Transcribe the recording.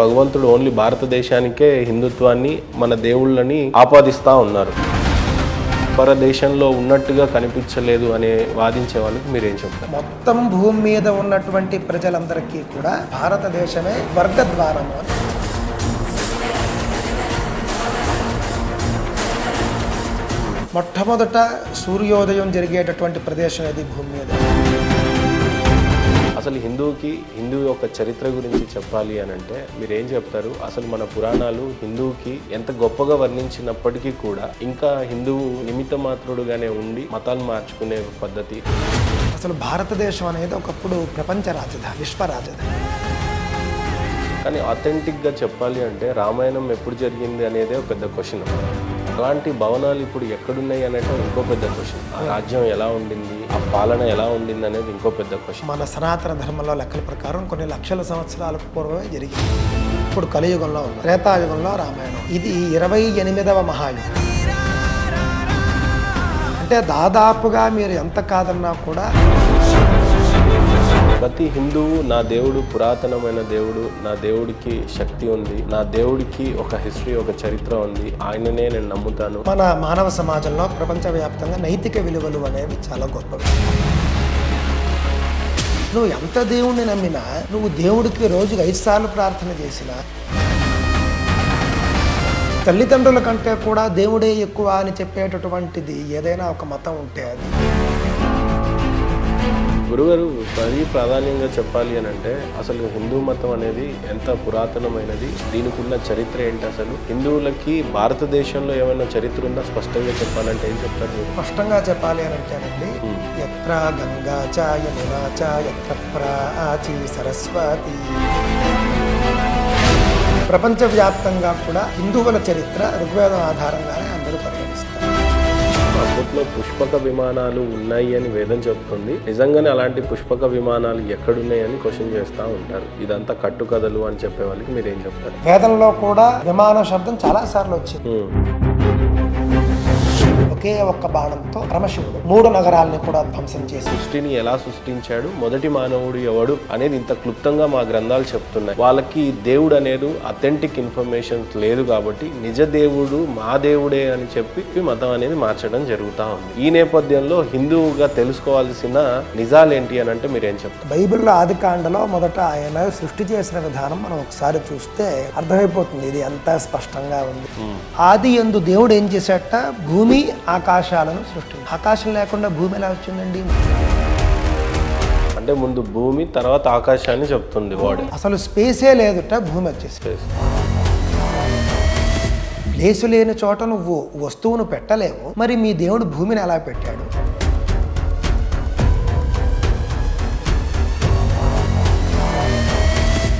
భగవంతుడు ఓన్లీ భారతదేశానికే హిందుత్వాన్ని మన దేవుళ్ళని ఆపాదిస్తూ ఉన్నారు. పరదేశంలో ఉన్నట్టుగా కనిపించలేదు అనే వాదించే వాళ్ళకి మీరేం చెప్తారు? మొత్తం భూమి మీద ఉన్నటువంటి ప్రజలందరికీ కూడా భారతదేశమే వర్గద్వారము. మొట్టమొదట సూర్యోదయం జరిగేటటువంటి ప్రదేశం ఇది భూమి మీద. అసలు హిందూ యొక్క చరిత్ర గురించి చెప్పాలి అని అంటే మీరేం చెప్తారు? అసలు మన పురాణాలు హిందువుకి ఎంత గొప్పగా వర్ణించినప్పటికీ కూడా ఇంకా హిందువు నిమిత్త మాత్రుడుగానే ఉండి మతాలు మార్చుకునే పద్ధతి. అసలు భారతదేశం అనేది ఒకప్పుడు ప్రపంచ రాజధాని, విశ్వ రాజధాని. కానీ ఆథెంటిక్గా చెప్పాలి అంటే రామాయణం ఎప్పుడు జరిగింది అనేదే ఒక పెద్ద క్వశ్చన్. అలాంటి భవనాలు ఇప్పుడు ఎక్కడున్నాయి అనేది ఇంకో పెద్ద క్వశ్చన్. ఆ రాజ్యం ఎలా ఉండింది, ఆ పాలన ఎలా ఉండింది అనేది ఇంకో పెద్ద క్వశ్చన్. మన సనాతన ధర్మంలో లెక్కల ప్రకారం కొన్ని లక్షల సంవత్సరాలకు పూర్వమే జరిగింది. ఇప్పుడు కలియుగంలో ఉన్న త్రేతాయుగంలో రామాయణం. ఇది 28వ మహాయుగం. అంటే దాదాపుగా మీరు ఎంత కాదన్నా కూడా ప్రతి హిందువు నా దేవుడు పురాతనమైన దేవుడు, నా దేవుడికి శక్తి ఉంది, నా దేవుడికి ఒక హిస్టరీ, ఒక చరిత్ర ఉంది, ఆయననే నేను నమ్ముతాను. మన మానవ సమాజంలో ప్రపంచవ్యాప్తంగా నైతిక విలువలు అనేవి చాలా గొప్పవి. నువ్వు ఎంత దేవుణ్ణి నమ్మినా, నువ్వు దేవుడికి రోజుకి 5 సార్లు ప్రార్థన చేసినా, తల్లిదండ్రుల కంటే కూడా దేవుడే ఎక్కువ అని చెప్పేటటువంటిది ఏదైనా ఒక మతం ఉంటే అది. గురుగారు, మరీ ప్రాధాన్యంగా చెప్పాలి అని అంటే అసలు హిందూ మతం అనేది ఎంత పురాతనమైనది, దీనికి ఉన్న చరిత్ర ఏంటి? అసలు హిందువులకి భారతదేశంలో ఏమైనా చరిత్ర ఉందా? స్పష్టంగా చెప్పాలంటే ఏం చెప్తారు? స్పష్టంగా చెప్పాలి అని అంటేనండి, ఎత్ర గంగా చ యమునా చ ఎత్ర ప్రాచీ సరస్వతి. ప్రపంచవ్యాప్తంగా కూడా హిందువుల చరిత్ర ఋగ్వేదం ఆధారంగానే అందరూ పరిగణిస్తారు. అప్పట్లో పుష్పక విమానాలు ఉన్నాయి అని వేదం చెప్తుంది. నిజంగానే అలాంటి పుష్పక విమానాలు ఎక్కడున్నాయని క్వశ్చన్ చేస్తూ ఉంటారు. ఇదంతా కట్టుకథలు అని చెప్పే వాళ్ళకి మీరేం చెప్తారు? వేదంలో కూడా విమాన శబ్దం చాలా సార్లు వచ్చింది. ఒకే ఒక్క బాణంతో పరమశివుడు 3 నగరాలని కూడా ధ్వంసం చేసి సృష్టిని ఎలా సృష్టించాడు, మొదటి మానవుడు ఎవడు అనేది ఇంత క్లుప్తంగా మా గ్రంథాలు చెప్తున్నాయి. వాళ్ళకి దేవుడు అనేది అథెంటిక్ ఇన్ఫర్మేషన్ లేదు కాబట్టి నిజ దేవుడు మా దేవుడే అని చెప్పి మతం అనేది మార్చడం జరుగుతూ ఉంది. ఈ నేపథ్యంలో హిందువుగా తెలుసుకోవాల్సిన నిజాలేంటి అని అంటే మీరేం చెప్తారు? బైబిల్లో ఆదికాండలో మొదట ఆయన సృష్టి చేసిన విధానం మనం ఒకసారి చూస్తే అర్థమైపోతుంది. ఇది ఎంత స్పష్టంగా ఉంది. ఆది యందు దేవుడు ఏం చేశాట? భూమి ఆకాశాలను సృష్టించాడు. ఆకాశం లేకుండా భూమి ఎలా వచ్చిందండి? అంటే ముందు భూమి, తర్వాత ఆకాశాన్ని చెప్తుంది వాడు. అసలు స్పేసే లేదుట, భూమి వచ్చేసి. ప్లేసు లేని చోట నువ్వు వస్తువును పెట్టలేవు, మరి మీ దేవుడు భూమిని ఎలా పెట్టాడు?